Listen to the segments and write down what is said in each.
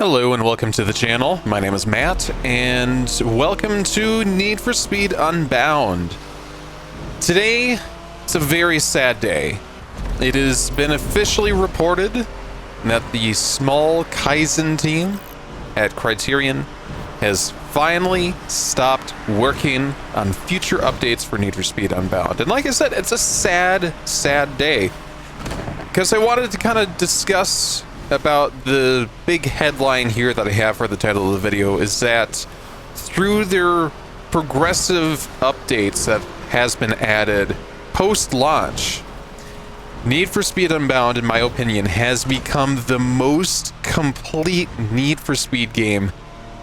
Hello and welcome to the channel. My name is Matt and welcome to Need for Speed Unbound. Today, it's a very sad day. It has been officially reported that the small Kaizen team at Criterion has finally stopped working on future updates for Need for Speed Unbound. And like I said, it's a sad, sad day because I wanted to kind of discuss about the big headline here that I have for the title of the video is that through their progressive updates that has been added post-launch, Need for Speed Unbound, in my opinion, has become the most complete Need for Speed game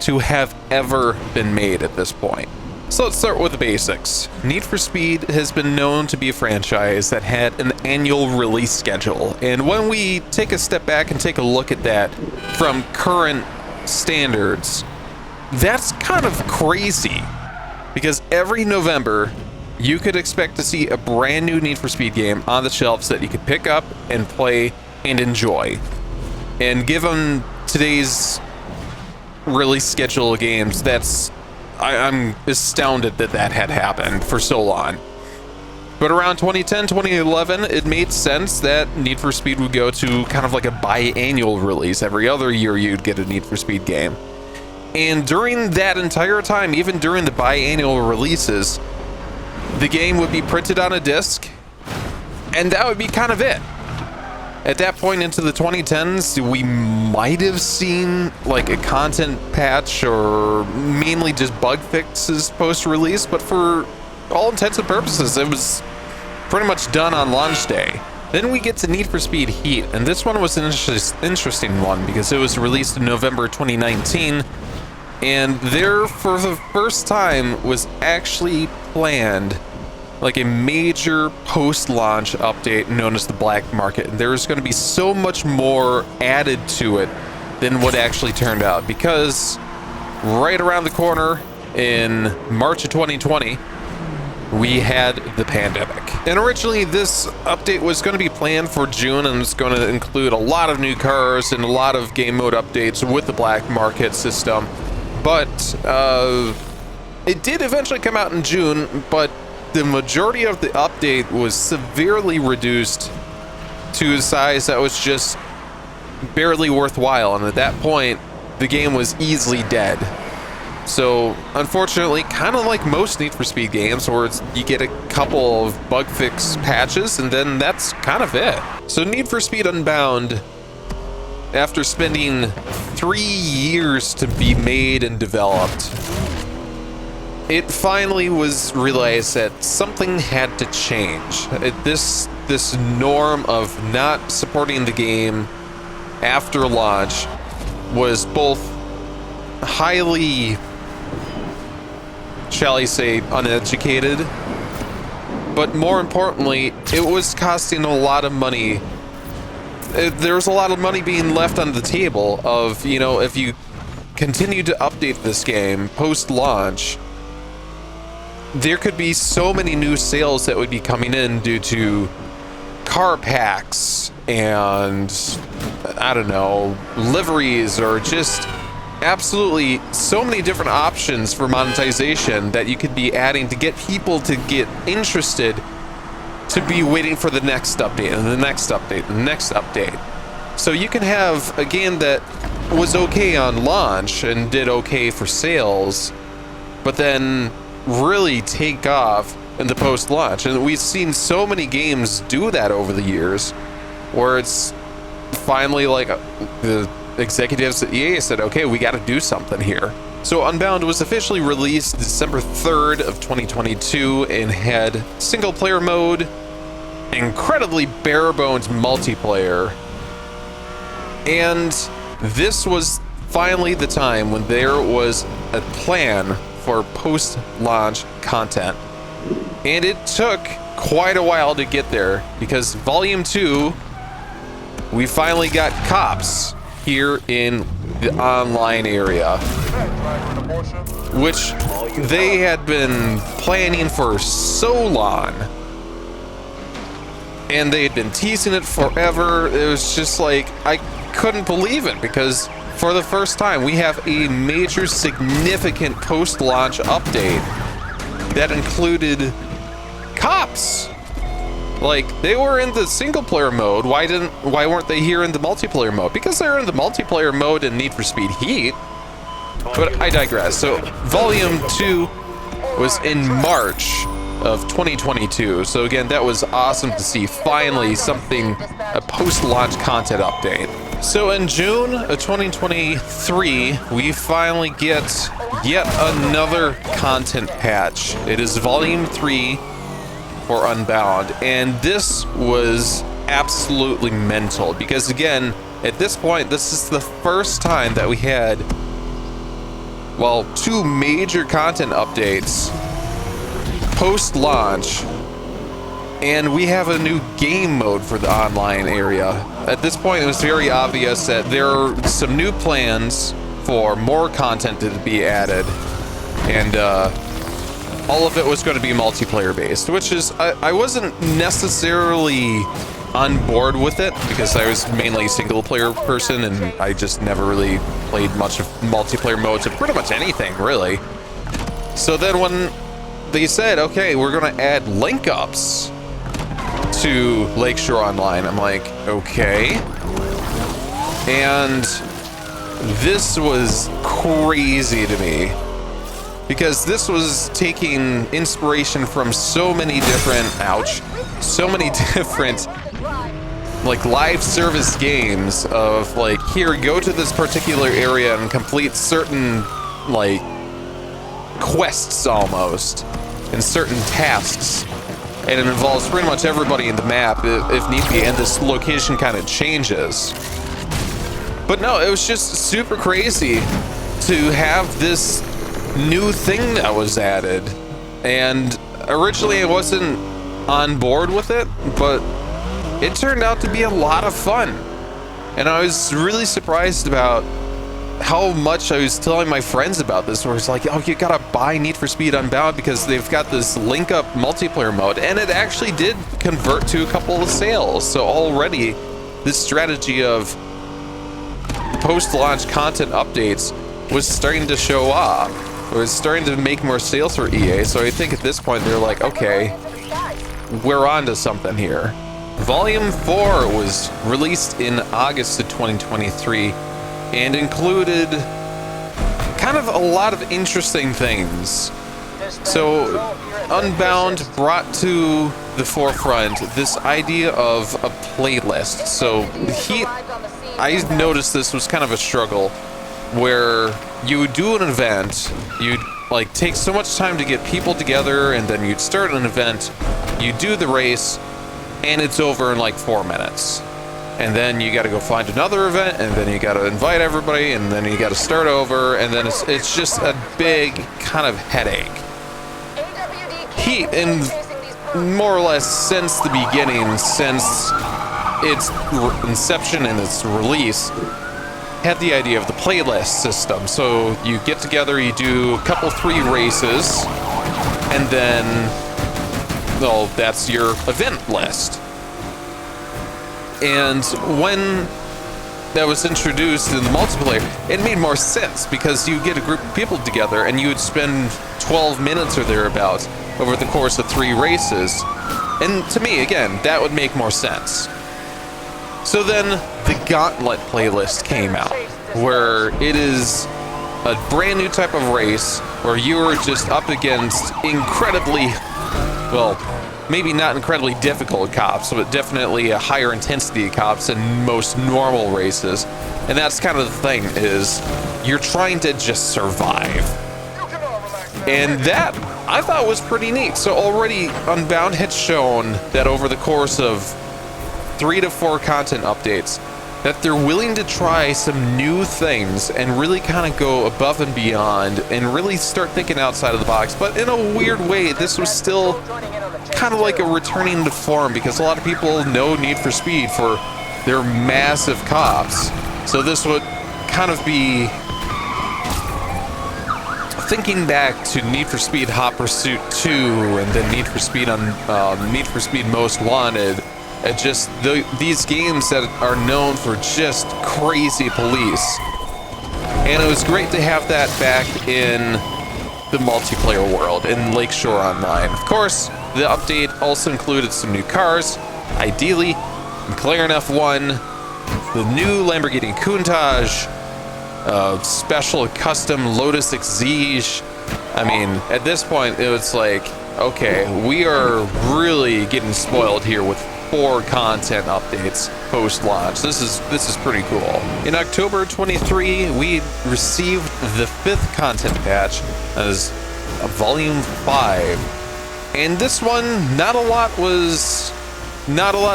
to have ever been made at this point. So let's start with the basics. Need for Speed has been known to be a franchise that had an annual release schedule. And when we take a step back and take a look at that from current standards, that's kind of crazy. Because every November, you could expect to see a brand new Need for Speed game on the shelves that you could pick up and play and enjoy. And given today's release schedule of games, I'm astounded that that had happened for so long. But around 2010, 2011, it made sense that Need for Speed would go to kind of like a biannual release. Every other year you'd get a Need for Speed game. And during that entire time, even during the biannual releases, the game would be printed on a disc, and that would be kind of it. At that point into the 2010s, we might have seen like a content patch or mainly just bug fixes post-release, but for all intents and purposes, it was pretty much done on launch day. Then we get to Need for Speed Heat, and this one was an interesting one because it was released in November 2019, and there, for the first time, was actually planned like a major post-launch update known as the Black Market. And there's going to be so much more added to it than what actually turned out, because right around the corner in March of 2020, we had the pandemic. And originally this update was going to be planned for June, and it's going to include a lot of new cars and a lot of game mode updates with the Black Market system. But it did eventually come out in June, but the majority of the update was severely reduced to a size that was just barely worthwhile, and at that point the game was easily dead. So unfortunately, kind of like most Need for Speed games, where you get a couple of bug fix patches and then that's kind of it. So Need for Speed Unbound, after spending 3 years to be made and developed, it finally was realized that something had to change. This norm of not supporting the game after launch was both highly, shall I say, uneducated, but more importantly, it was costing a lot of money. There was a lot of money being left on the table of, you know, if you continue to update this game post-launch, there could be so many new sales that would be coming in due to car packs and, I don't know, liveries, or just absolutely so many different options for monetization that you could be adding to get people to get interested, to be waiting for the next update and the next update and the next update. So you can have a game that was okay on launch and did okay for sales, but then really take off in the post-launch. And we've seen so many games do that over the years, where it's finally like the executives at EA said, okay, we got to do something here. So Unbound was officially released December 3rd of 2022 and had single player mode, incredibly bare bones multiplayer, and this was finally the time when there was a plan for post-launch content. And it took quite a while to get there, because Volume 2, we finally got cops here in the online area, which they had been planning for so long. And they had been teasing it forever. It was just like, I couldn't believe it, because for the first time, we have a major significant post-launch update that included cops. Like, they were in the single player mode. Why weren't they here in the multiplayer mode? Because they're in the multiplayer mode in Need for Speed Heat. But I digress. So Volume 2 was in March of 2022. So again, that was awesome to see finally something, a post-launch content update. So in June of 2023, we finally get yet another content patch. It is Volume 3 for Unbound, and this was absolutely mental because again, at this point, this is the first time that we had, well, 2 major content updates post-launch, and we have a new game mode for the online area. At this point, it was very obvious that there are some new plans for more content to be added, and all of it was going to be multiplayer based, which is, I wasn't necessarily on board with it because I was mainly a single player person and I just never really played much of multiplayer modes of pretty much anything, really. So then when they said, okay, we're going to add Linkups to Lakeshore Online, I'm like, okay. And this was crazy to me, because this was taking inspiration from so many different, so many different, like, live service games of, like, here, go to this particular area and complete certain, like, quests almost, and certain tasks. And it involves pretty much everybody in the map if need be, and this location kind of changes. But no, it was just super crazy to have this new thing that was added, and originally I wasn't on board with it, but it turned out to be a lot of fun, and I was really surprised about how much I was telling my friends about this, where it's like, oh, you gotta buy Need for Speed Unbound because they've got this link up multiplayer mode, and it actually did convert to a couple of sales. So already this strategy of post-launch content updates was starting to show off. It was starting to make more sales for EA, so I think at this point they're like, okay, we're on to something here. Volume 4 was released in August of 2023 and included kind of a lot of interesting things. So Unbound brought to the forefront this idea of a playlist. So I noticed this was kind of a struggle, where you would do an event, you'd like take so much time to get people together, and then you'd start an event, you do the race, and it's over in like 4 minutes. And then you got to go find another event, and then you got to invite everybody, and then you got to start over, and then it's just a big kind of headache. Heat, and more or less since the beginning, since its inception and its release, had the idea of the playlist system. So you get together, you do a couple, 3 races, and then, well, that's your event list. And when that was introduced in the multiplayer, it made more sense because you get a group of people together and you would spend 12 minutes or thereabouts over the course of 3 races. And to me, again, that would make more sense. So then the Gauntlet playlist came out, where it is a brand new type of race where you are just up against incredibly, well, maybe not incredibly difficult cops, but definitely a higher intensity of cops than most normal races. And that's kind of the thing, is you're trying to just survive. And that, I thought, was pretty neat. So already Unbound had shown that over the course of 3 to 4 content updates, that they're willing to try some new things and really kind of go above and beyond and really start thinking outside of the box. But in a weird way, this was still kind of like a returning to form, because a lot of people know Need for Speed for their massive cops. So this would kind of be thinking back to Need for Speed Hot Pursuit 2 and then Need for Speed Need for Speed Most Wanted. Just these games that are known for just crazy police. And it was great to have that back in the multiplayer world in Lakeshore Online. Of course, the update also included some new cars, ideally McLaren F1, the new Lamborghini Countach, special custom Lotus Exige. I mean, at this point, it was like, okay, we are really getting spoiled here with 4 content updates post-launch. This is pretty cool. In October 23, we received the 5th content patch as Volume 5. And this one, not a lot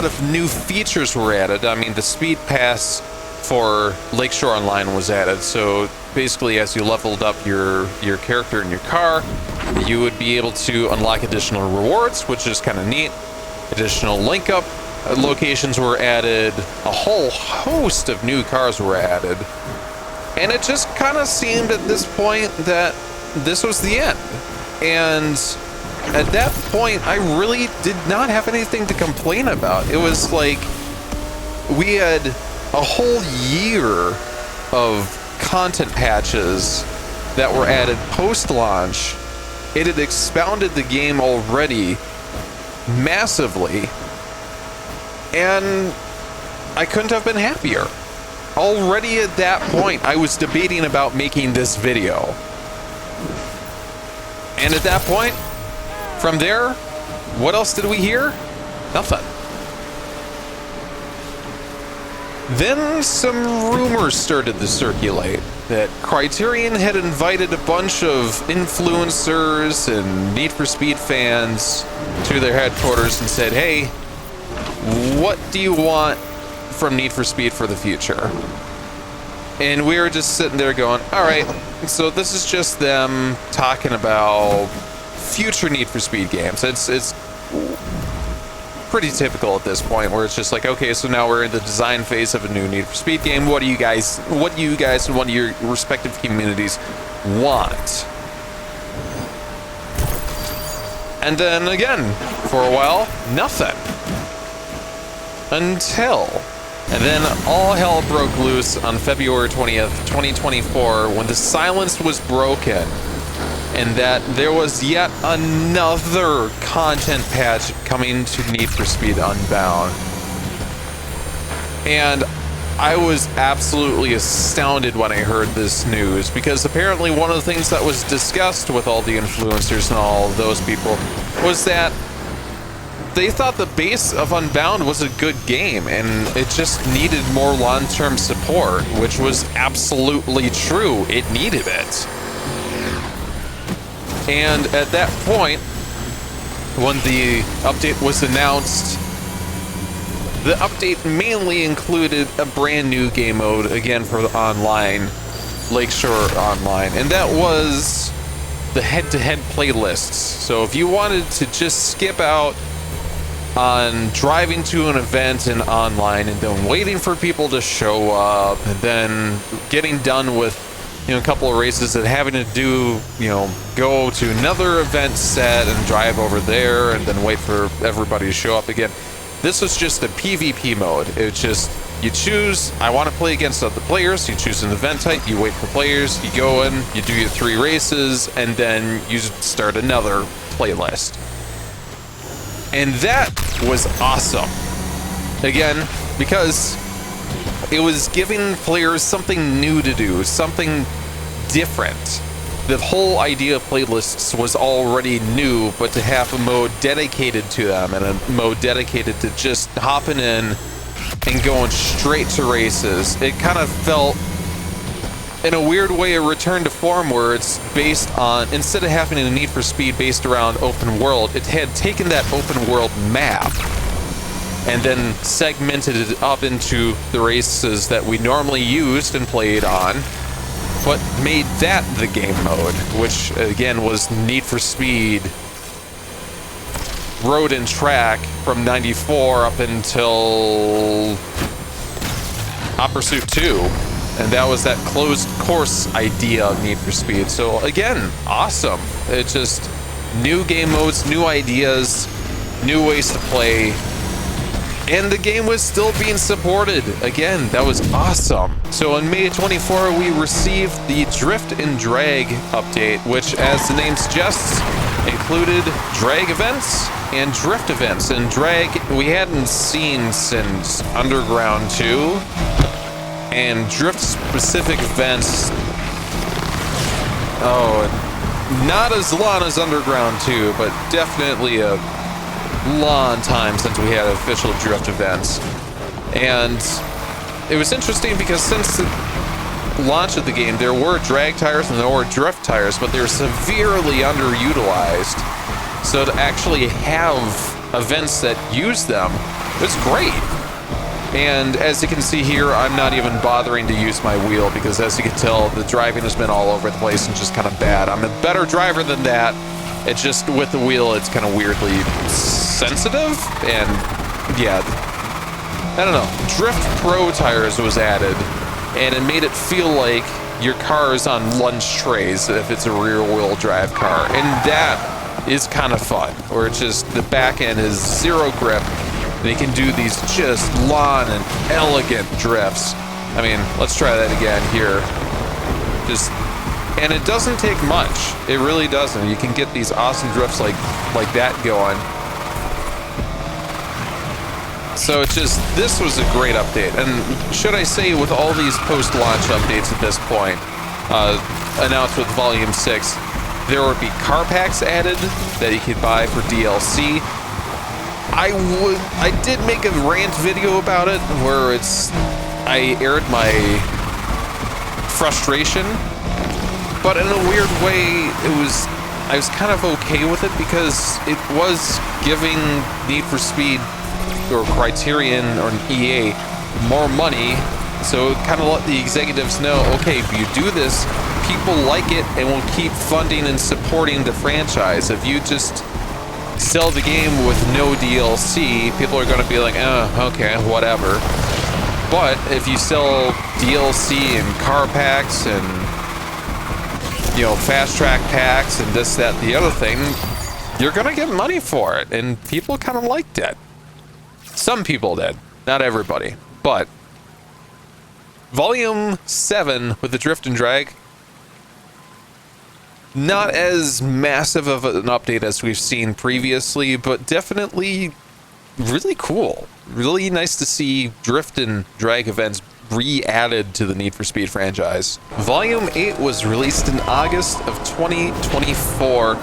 of new features were added. I mean, the speed pass for Lakeshore Online was added. So basically, as you leveled up your character in your car, you would be able to unlock additional rewards, which is kind of neat. Additional link-up locations were added. A whole host of new cars were added. And it just kind of seemed at this point that this was the end. And at that point, I really did not have anything to complain about. It was like we had a whole year of content patches that were added post-launch. It had expounded the game already massively, and I couldn't have been happier. Already at that point, I was debating about making this video. And at that point, from there, what else did we hear? Nothing. Then some rumors started to circulate that Criterion had invited a bunch of influencers and Need for Speed fans to their headquarters and said, hey, what do you want from Need for Speed for the future? And we were just sitting there going, all right, so this is just them talking about future Need for Speed games. It's pretty typical at this point, where it's just like, okay, so now we're in the design phase of a new Need for Speed game. What do you guys and what of your respective communities want? And then again, for a while, nothing. And then all hell broke loose on February 20th, 2024, when the silence was broken, and that there was yet another content patch coming to Need for Speed Unbound. And I was absolutely astounded when I heard this news, because apparently one of the things that was discussed with all the influencers and all those people was that they thought the base of Unbound was a good game and it just needed more long-term support, which was absolutely true. It needed it. And at that point, when the update was announced, the update mainly included a brand new game mode, again for the online, Lakeshore Online, and that was the head-to-head playlists. So if you wanted to just skip out on driving to an event in online and then waiting for people to show up and then getting done with, you know, a couple of races and having to do, you know, go to another event set and drive over there and then wait for everybody to show up again. This was just a PvP mode. It's just, you choose, I want to play against other players, you choose an event type, you wait for players, you go in, you do your 3 races, and then you start another playlist. And that was awesome. Again, because it was giving players something new to do, something different. The whole idea of playlists was already new, but to have a mode dedicated to them and a mode dedicated to just hopping in and going straight to races, it kind of felt, in a weird way, a return to form where it's based on, instead of having a Need for Speed based around open world, it had taken that open world map and then segmented it up into the races that we normally used and played on, but made that the game mode, which again was Need for Speed Road and Track from 94 up until Hot Pursuit 2. And that was that closed course idea of Need for Speed. So again, awesome. It's just new game modes, new ideas, new ways to play. And the game was still being supported. Again, that was awesome. So in May 24, we received the Drift and Drag update, which, as the name suggests, included drag events and drift events. And drag we hadn't seen since Underground 2. And drift specific events, not as long as Underground 2, but definitely a long time since we had official drift events. And it was interesting because since the launch of the game, there were drag tires and there were drift tires, but they were severely underutilized. So to actually have events that use them was great. And as you can see here, I'm not even bothering to use my wheel because, as you can tell, the driving has been all over the place and just kind of bad. I'm a better driver than that. It's just with the wheel, it's kind of weirdly sensitive. And yeah, I don't know. Drift Pro tires was added, and it made it feel like your car is on lunch trays if it's a rear-wheel drive car. And that is kind of fun, where it's just the back end is zero grip. They can do these just long and elegant drifts. I mean, let's try that again here. And it doesn't take much. It really doesn't. You can get these awesome drifts like that going. So it's just, this was a great update. And should I say, with all these post-launch updates at this point, announced with Volume 6, there would be car packs added that you could buy for DLC. I did make a rant video about it where I aired my frustration, but in a weird way, I was kind of okay with it because it was giving Need for Speed or Criterion or EA more money, so it kind of let the executives know, okay, if you do this, people like it and will keep funding and supporting the franchise. If you just sell the game with no DLC, people are going to be like, oh, okay, whatever. But if you sell DLC and car packs and, you know, fast track packs and this, that, the other thing, you're going to get money for it. And people kind of liked it. Some people did, not everybody. But Volume 7 with the Drift and Drag, not as massive of an update as we've seen previously, but definitely really cool. Really nice to see Drift and Drag events re-added to the Need for Speed franchise. Volume 8 was released in August of 2024,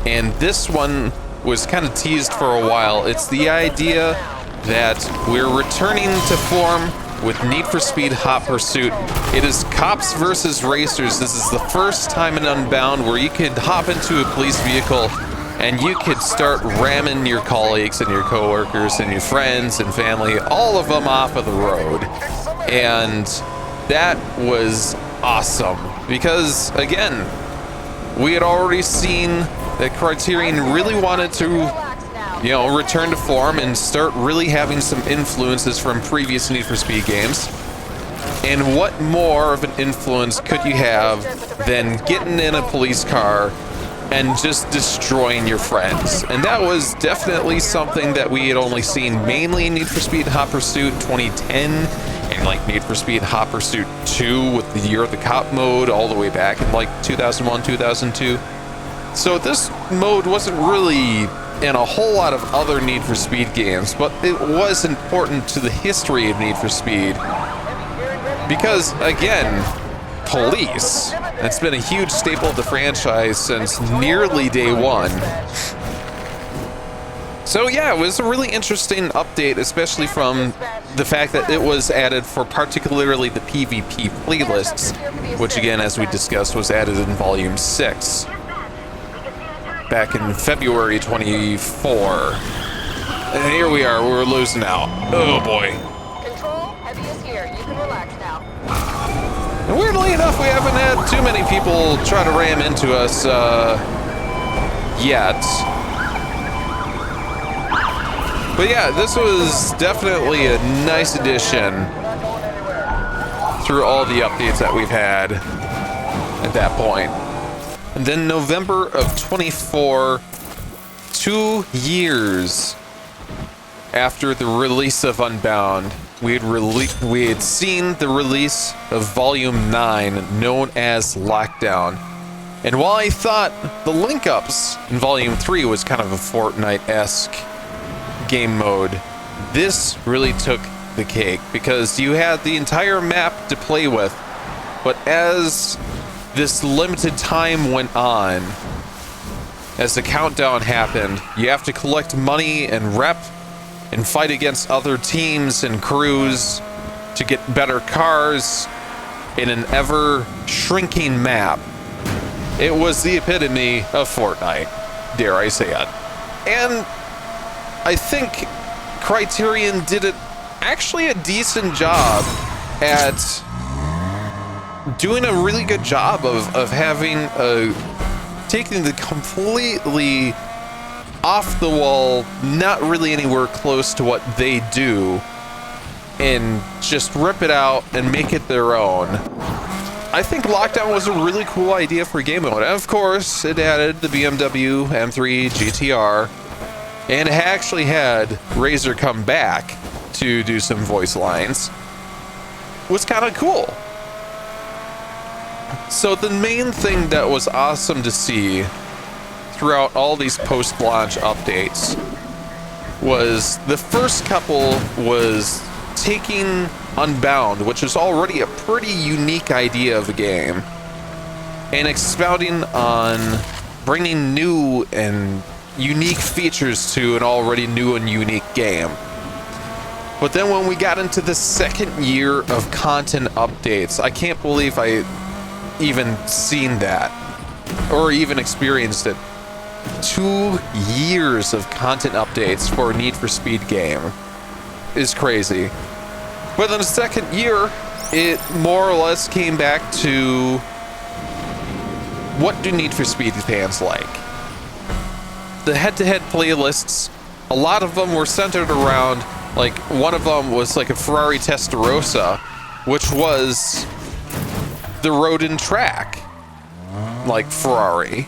and this one was kind of teased for a while. It's the idea that we're returning to form with Need for Speed Hot Pursuit. It is cops versus racers. This is the first time in Unbound where you could hop into a police vehicle and you could start ramming your colleagues and your coworkers and your friends and family, all of them, off of the road. And that was awesome because, again, we had already seen that Criterion really wanted to, you know, return to form and start really having some influences from previous Need for Speed games. And what more of an influence could you have than getting in a police car and just destroying your friends? And that was definitely something that we had only seen mainly in Need for Speed Hot Pursuit 2010 and like Need for Speed Hot Pursuit 2 with the Year of the Cop mode all the way back in like 2001, 2002. So this mode wasn't really in a whole lot of other Need for Speed games, but it was important to the history of Need for Speed because, again, police. It's been a huge staple of the franchise since nearly day one. So yeah, it was a really interesting update, especially from the fact that it was added for particularly the PvP playlists, which again, as we discussed, was added in Volume 6. Back in February 24. And here we are, we're losing out. Oh boy. Control, heavy is here. You can relax now. And weirdly enough, we haven't had too many people try to ram into us yet. But yeah, this was definitely a nice addition through all the updates that we've had at that point. And then November of 24, 2 years after the release of Unbound, we had seen the release of Volume 9, known as Lockdown. And while I thought the Linkups in Volume 3 was kind of a Fortnite-esque game mode, this really took the cake, because you had the entire map to play with, but as this limited time went on, as the countdown happened, you have to collect money and rep and fight against other teams and crews to get better cars in an ever shrinking map. It was the epitome of Fortnite, dare I say it. And I think Criterion did actually a decent job at doing a really good job of having taking the completely off the wall, not really anywhere close to what they do, and just rip it out and make it their own. I think Lockdown was a really cool idea for game mode. And of course, it added the BMW M3 GTR, and it actually had Razor come back to do some voice lines. It was kind of cool. So the main thing that was awesome to see throughout all these post-launch updates was the first couple was taking Unbound, which is already a pretty unique idea of a game, and expounding on bringing new and unique features to an already new and unique game. But then when we got into the second year of content updates, I can't believe I even seen that or even experienced it. 2 years of content updates for a Need for Speed game is crazy. But in the second year, it more or less came back to what do Need for Speed fans like? The head-to-head playlists, a lot of them were centered around, like, one of them was like a Ferrari Testarossa, which was the road and track, like Ferrari.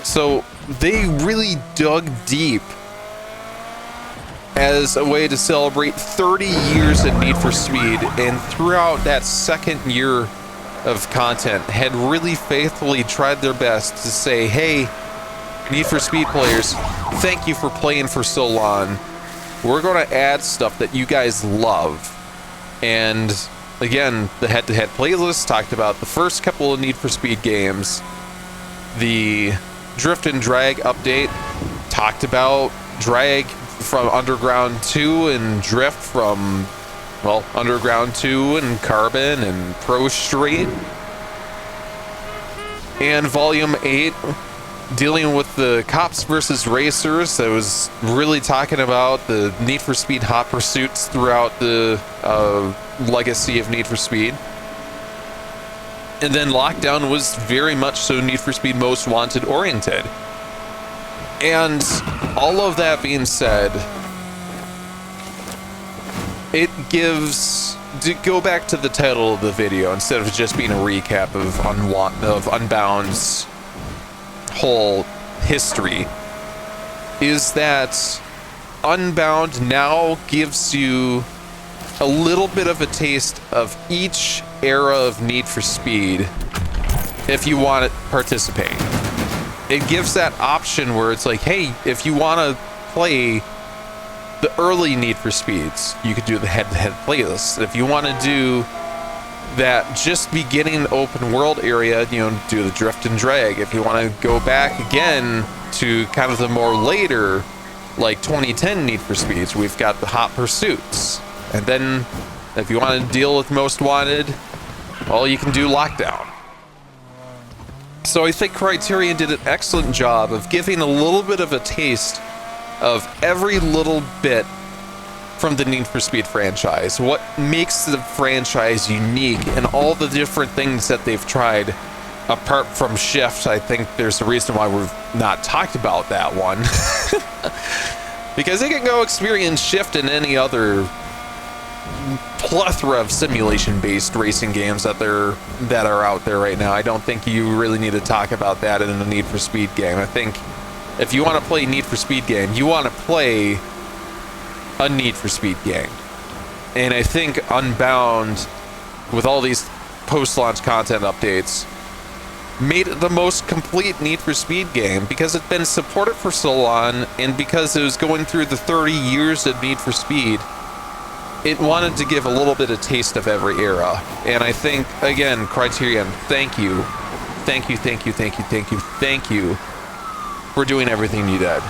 So they really dug deep as a way to celebrate 30 years of Need for Speed, and throughout that second year of content had really faithfully tried their best to say, hey, Need for Speed players, thank you for playing for so long. We're going to add stuff that you guys love. And again, the head-to-head playlist talked about the first couple of Need for Speed games. The Drift and Drag update talked about drag from Underground 2 and drift from, well, Underground 2 and Carbon and Pro Street. And Volume 8 dealing with the cops versus racers. That was really talking about the Need for Speed hot pursuits throughout the legacy of Need for Speed. And then Lockdown was very much so Need for Speed Most Wanted oriented. And all of that being said, it gives, to go back to the title of the video instead of just being a recap of Unbound's whole history, is that Unbound now gives you a little bit of a taste of each era of Need for Speed if you want to participate. It gives that option where it's like, hey, if you want to play the early Need for Speeds, you could do the head-to-head playlist. If you want to do that just beginning open world area, you know, do the Drift and Drag. If you want to go back again to kind of the more later, like 2010 Need for Speeds, we've got the Hot Pursuits. And then if you want to deal with Most Wanted, well, you can do Lockdown. So I think Criterion did an excellent job of giving a little bit of a taste of every little bit from the Need for Speed franchise, what makes the franchise unique, and all the different things that they've tried apart from Shift. I think there's a reason why we've not talked about that one. Because they can go experience Shift in any other plethora of simulation-based racing games that are out there right now. I don't think you really need to talk about that in a Need for Speed game. I think if you want to play a Need for Speed game, you want to play a Need for Speed game. And I think Unbound, with all these post-launch content updates, made it the most complete Need for Speed game because it's been supported for so long, and because it was going through the 30 years of Need for Speed, it wanted to give a little bit of taste of every era. And I think, again, Criterion, thank you. Thank you, thank you, thank you, thank you, thank you for doing everything you did.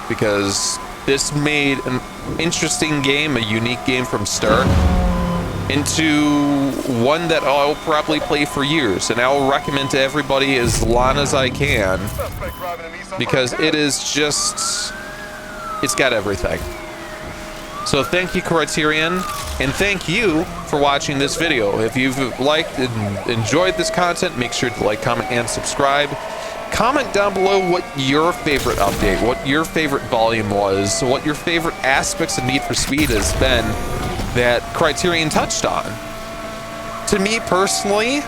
Because this made an interesting game, a unique game from start, into one that I'll probably play for years, and I'll recommend to everybody as long as I can, because it is just, it's got everything. So thank you, Criterion, and thank you for watching this video. If you've liked and enjoyed this content, make sure to like, comment, and subscribe. Comment down below what your favorite update, what your favorite volume was, what your favorite aspects of Need for Speed has been that Criterion touched on. To me personally,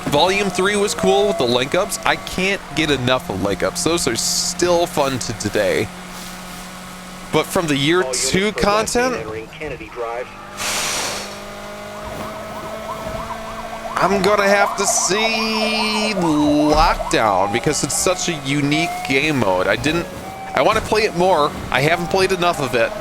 Volume 3 was cool with the Linkups. I can't get enough of Linkups. Those are still fun to today. But from the year 2 content, I'm gonna have to see Lockdown because it's such a unique game mode. I want to play it more. I haven't played enough of it.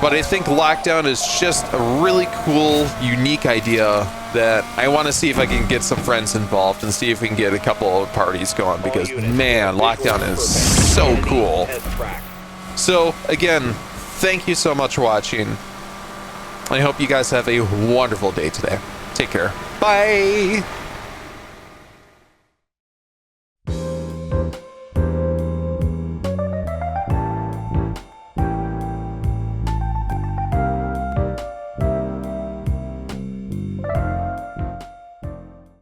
But I think Lockdown is just a really cool, unique idea that I want to see if I can get some friends involved and see if we can get a couple of parties going, because man, Lockdown is so cool. So again, thank you so much for watching. I hope you guys have a wonderful day today. Take care. Bye.